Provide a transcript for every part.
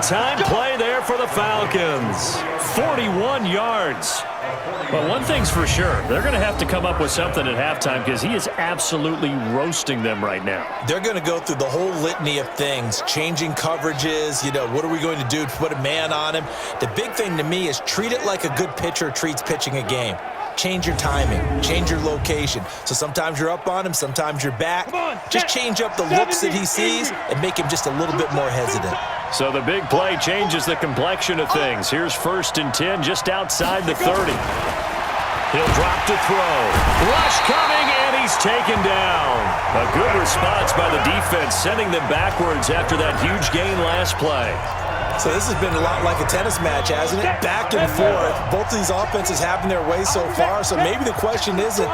big-time play there for the Falcons. 41 yards. But one thing's for sure, they're going to have to come up with something at halftime because he is absolutely roasting them right now. They're going to go through the whole litany of things, changing coverages, what are we going to do to put a man on him? The big thing to me is treat it like a good pitcher treats pitching a game. Change your timing, change your location. So sometimes you're up on him, sometimes you're back. Just change up the looks that he sees and make him just a little bit more hesitant. So the big play changes the complexion of things. Here's 1st and 10 just outside the 30. He'll drop to throw. Rush coming, and he's taken down. A good response by the defense, sending them backwards after that huge gain last play. So this has been a lot like a tennis match, hasn't it? Back and forth. Both of these offenses having their way so far. So maybe the question isn't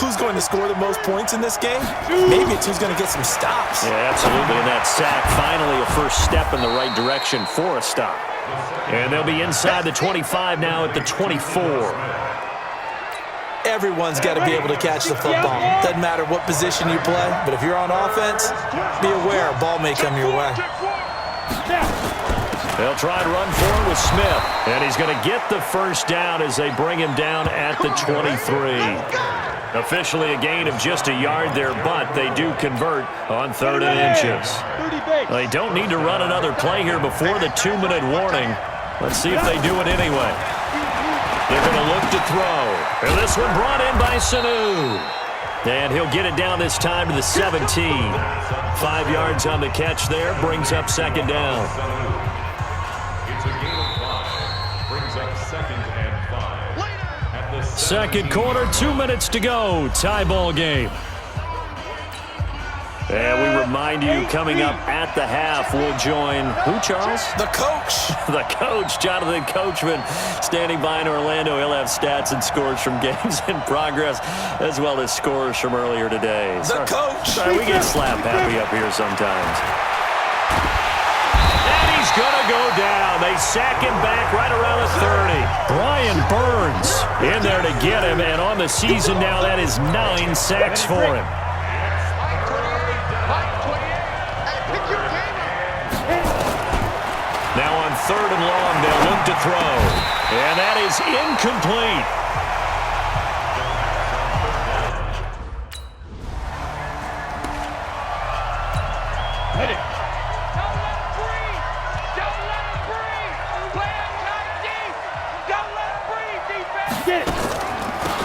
who's going to score the most points in this game. Maybe it's who's going to get some stops. Yeah, absolutely. And that sack, finally a first step in the right direction for a stop. And they'll be inside the 25 now at the 24. Everyone's got to be able to catch the football. Doesn't matter what position you play, but if you're on offense, be aware a ball may come your way. They'll try to run forward with Smith, and he's going to get the first down as they bring him down at the 23. Officially a gain of just a yard there, but they do convert on 3rd and inches. They don't need to run another play here before the 2-minute warning. Let's see if they do it anyway. They're going to look to throw. And this one brought in by Sanu. And he'll get it down this time to the 17. 5 yards on the catch there, brings up 2nd down. Second quarter, 2 minutes to go. Tie ball game. And we remind you, coming up at the half, we'll join who, Charles? The coach. The coach, Jonathan Coachman, standing by in Orlando. He'll have stats and scores from games in progress, as well as scores from earlier today. The coach. Sorry, we get slap happy up here sometimes. And he's going to go down. They sack him back right around the 30. Brian Burns in there to get him, and on the season now, that is 9 sacks for him. Now on 3rd and long, they'll look to throw. And that is incomplete.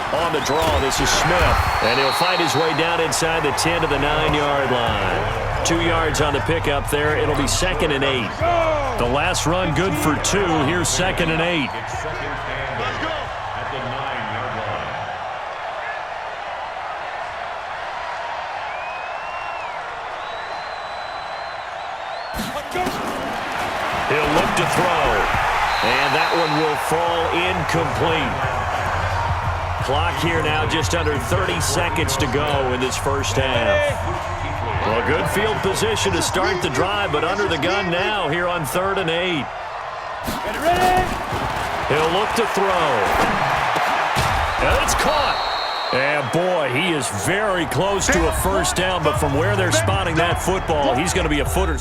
On the draw, this is Smith. And he'll fight his way down inside the 10 to the 9-yard line. 2 yards on the pickup there. It'll be 2nd and 8. The last run good for 2. Here's 2nd and 8. He'll look to throw. And that one will fall incomplete. Clock here now just under 30 seconds to go in this first half. Well, good field position to start the drive, but under the gun now here on 3rd and 8. He'll look to throw. And it's caught. And boy, he is very close to a first down, but from where they're spotting that football, he's going to be a footer.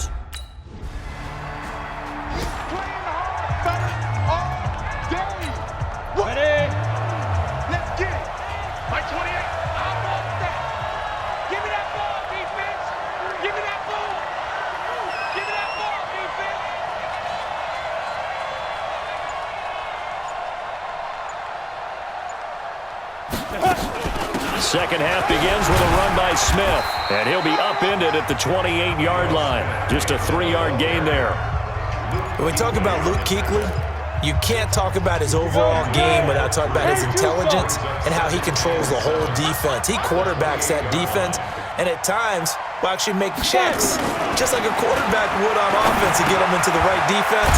Second half begins with a run by Smith, and he'll be upended at the 28-yard line. Just a 3-yard gain there. When we talk about Luke Kuechly, you can't talk about his overall game without talking about his intelligence and how he controls the whole defense. He quarterbacks that defense, and at times will actually make checks, just like a quarterback would on offense to get them into the right defense.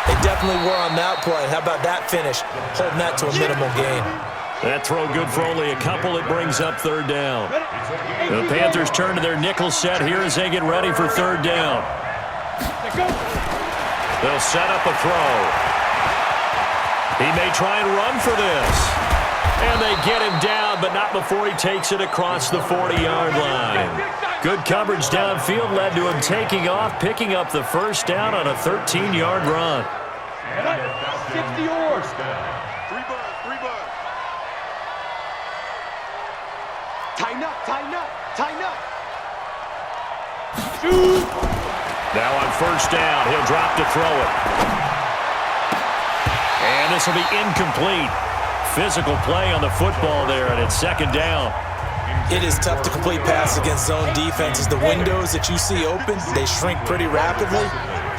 They definitely were on that play. How about that finish, holding that to a minimal gain? That throw good for only a couple. It brings up 3rd down. The Panthers turn to their nickel set here as they get ready for 3rd down. They'll set up a throw. He may try and run for this. And they get him down, but not before he takes it across the 40-yard line. Good coverage downfield led to him taking off, picking up the first down on a 13-yard run. 60 yards. 3 bud. Tighten up. Shoot. Now on first down, he'll drop to throw it. And this will be incomplete. Physical play on the football there, and it's second down. It is tough to complete passes against zone defenses. The windows that you see open, they shrink pretty rapidly.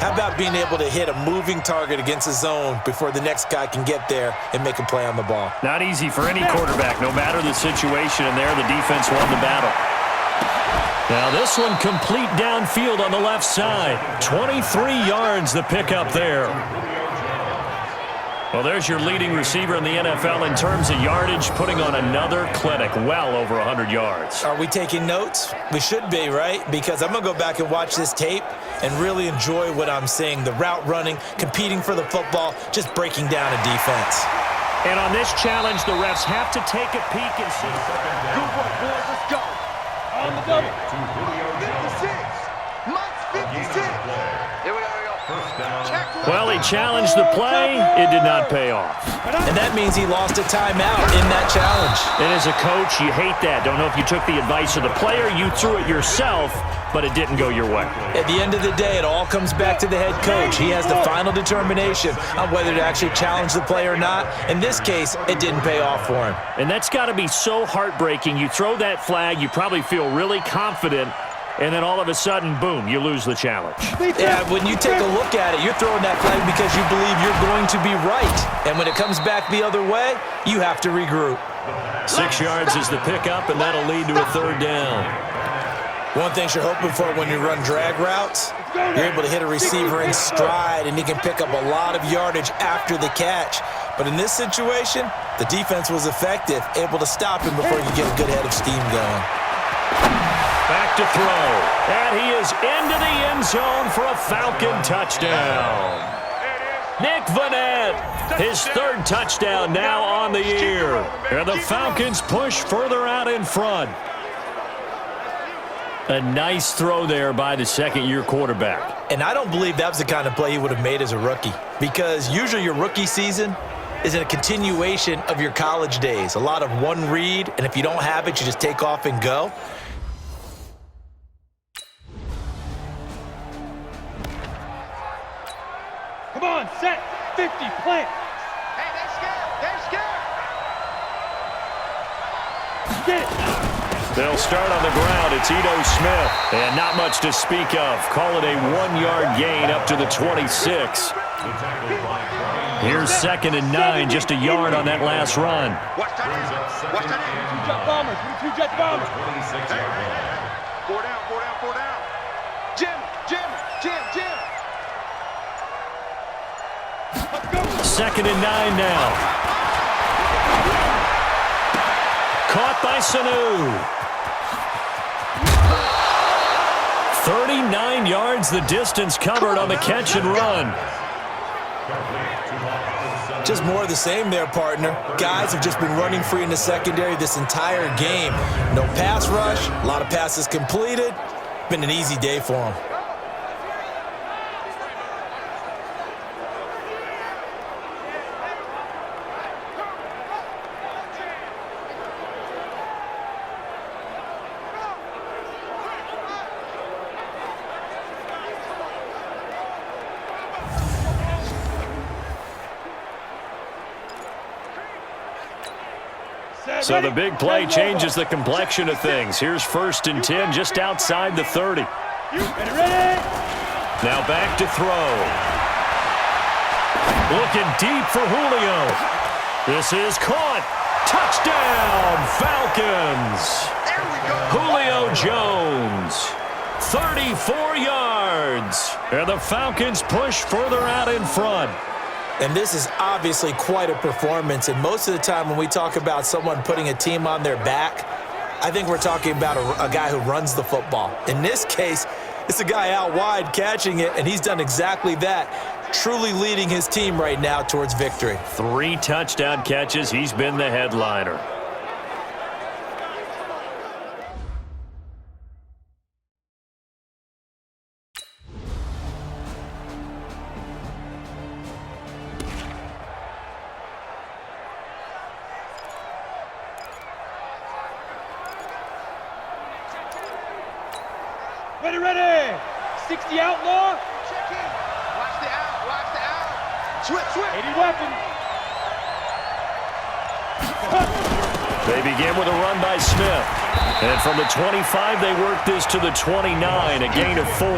How about being able to hit a moving target against a zone before the next guy can get there and make a play on the ball? Not easy for any quarterback, no matter the situation, and there the defense won the battle. Now this one complete downfield on the left side. 23 yards the pickup there. Well, there's your leading receiver in the NFL in terms of yardage, putting on another clinic, well over 100 yards. Are we taking notes? We should be, right? Because I'm going to go back and watch this tape and really enjoy what I'm seeing. The route running, competing for the football, just breaking down a defense. And on this challenge, the refs have to take a peek and see. Good work, boys. Let's go. On the double. 56. Mike's 56. Here we go. Well, he challenged the play. It did not pay off. And that means he lost a timeout in that challenge. And as a coach, you hate that. Don't know if you took the advice of the player, you threw it yourself, but it didn't go your way. At the end of the day, it all comes back to the head coach. He has the final determination on whether to actually challenge the play or not. In this case, it didn't pay off for him. And that's got to be so heartbreaking. You throw that flag, you probably feel really confident, and then all of a sudden, boom, you lose the challenge. Yeah, when you take a look at it, you're throwing that flag because you believe you're going to be right. And when it comes back the other way, you have to regroup. 6 yards is the pickup, and that'll lead to a third down. One thing you're hoping for when you run drag routes, you're able to hit a receiver in stride, and he can pick up a lot of yardage after the catch. But in this situation, the defense was effective, able to stop him before you get a good head of steam going. Back to throw. And he is into the end zone for a Falcon touchdown. Nick Vanette, his third touchdown now on the year. And the Falcons push further out in front. A nice throw there by the second-year quarterback. And I don't believe that was the kind of play he would have made as a rookie, because usually your rookie season is a continuation of your college days. A lot of one read, and if you don't have it, you just take off and go. Come on, set. 50, plant. Hey, they're scared. Get it. They'll start on the ground. It's Ito Smith. And not much to speak of. Call it a 1-yard gain up to the 26. Here's 2nd and 9, just a yard on that last run. Watch that. 2-jet bombers. 2-jet bombers. 4 down. Jim. Let's go. 2nd and 9 now. Caught by Sanu. 39 yards the distance covered on the catch and run. Just more of the same there, partner. Guys have just been running free in the secondary this entire game. No pass rush, a lot of passes completed. Been an easy day for them. So the big play changes the complexion of things. Here's 1st and 10 just outside the 30. Ready. Now back to throw. Looking deep for Julio. This is caught. Touchdown, Falcons. Julio Jones. 34 yards. And the Falcons push further out in front. And this is obviously quite a performance. And most of the time when we talk about someone putting a team on their back, I think we're talking about a guy who runs the football. In this case, it's a guy out wide catching it, and he's done exactly that, truly leading his team right now towards victory. 3 touchdown catches. He's been the headliner. Ready, ready. 60 outlaw. Check in. Watch the out. Watch the out. Switch. 80 weapon. They begin with a run by Smith. And from the 25, they work this to the 29, a gain of 4.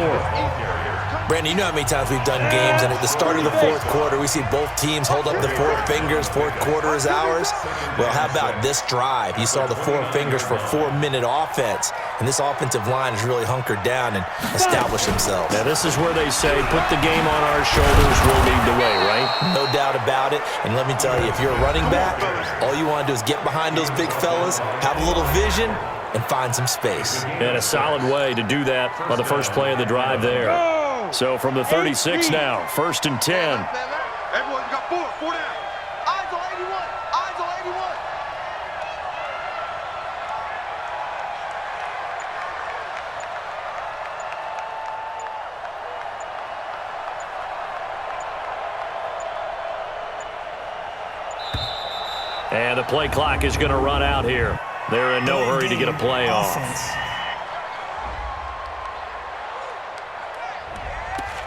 Brandon, you know how many times we've done games, and at the start of the fourth quarter, we see both teams hold up the 4 fingers. Fourth quarter is ours. Well, how about this drive? You saw the 4 fingers for 4-minute offense, and this offensive line has really hunkered down and established themselves. Now, this is where they say, put the game on our shoulders, we'll lead the way, right? No doubt about it. And let me tell you, if you're a running back, all you want to do is get behind those big fellas, have a little vision, and find some space. And a solid way to do that on the first play of the drive there. So from the 36 now, 1st and 10. Everyone's got 4 down. Eyes on 81. Eyes on 81. And the play clock is going to run out here. They're in no hurry to get a play off.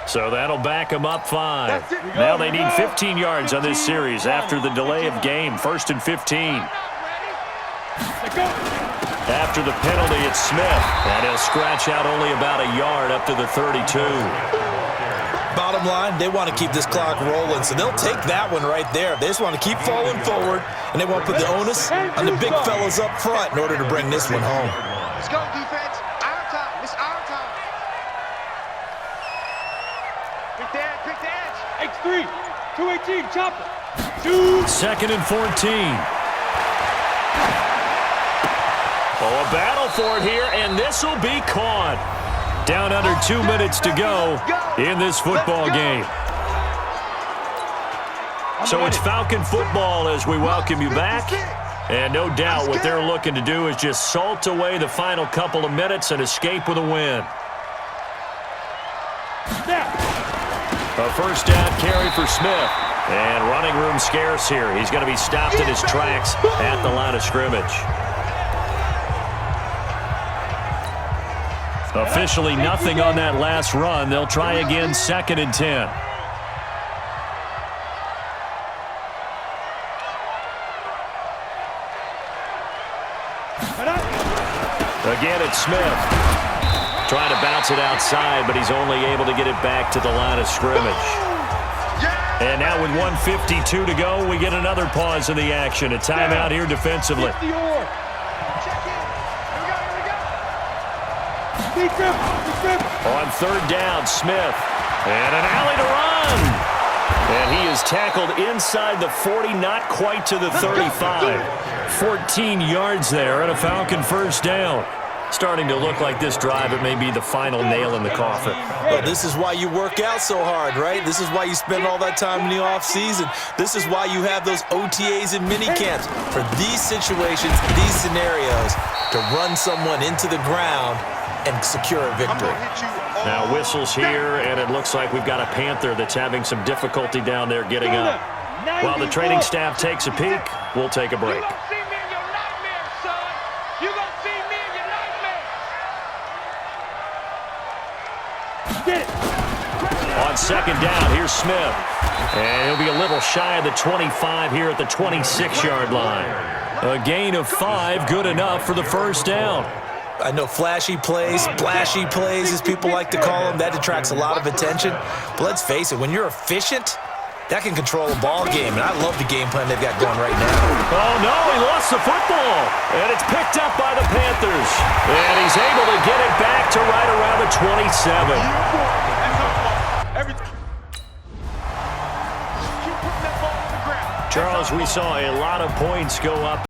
So that'll back them up 5. Now they need 15 yards on this series after the delay of game. 1st and 15. After the penalty, it's Smith. And he'll scratch out only about a yard up to the 32. Bottom line, they want to keep this clock rolling, so they'll take that one right there. They just want to keep falling forward, and they want to put the onus on the big fellas up front in order to bring this one home. Let's go, defense. Our time. It's our time. Pick the edge. X3. 218. Chopper. 2. 2nd and 14. Oh, a battle for it here, and this will be caught. Down under 2 minutes to go in this football game. So it's Falcon football as we welcome you back. And no doubt what they're looking to do is just salt away the final couple of minutes and escape with a win. A first down carry for Smith. And running room scarce here. He's going to be stopped in his tracks at the line of scrimmage. Officially nothing on that last run. They'll try again 2nd and 10. Again, it's Smith. Trying to bounce it outside, but he's only able to get it back to the line of scrimmage. And now with 1:52 to go, we get another pause in the action. A timeout here defensively. On 3rd down, Smith. And an alley to run. And he is tackled inside the 40, not quite to the 35. 14 yards there and a Falcon first down. Starting to look like this drive, it may be the final nail in the coffin. Well, this is why you work out so hard, right? This is why you spend all that time in the offseason. This is why you have those OTAs and minicamps. For these situations, these scenarios, to run someone into the ground and secure a victory. Now whistles here, and it looks like we've got a Panther that's having some difficulty down there getting up. While the training staff takes a peek, we'll take a break. On 2nd down, here's Smith. And he'll be a little shy of the 25 here at the 26-yard line. A gain of 5, good enough for the first down. I know flashy plays, splashy plays, as people like to call them, that attracts a lot of attention. But let's face it, when you're efficient, that can control a ball game. And I love the game plan they've got going right now. Oh, no, he lost the football. And it's picked up by the Panthers. And he's able to get it back to right around the 27. Charles, we saw a lot of points go up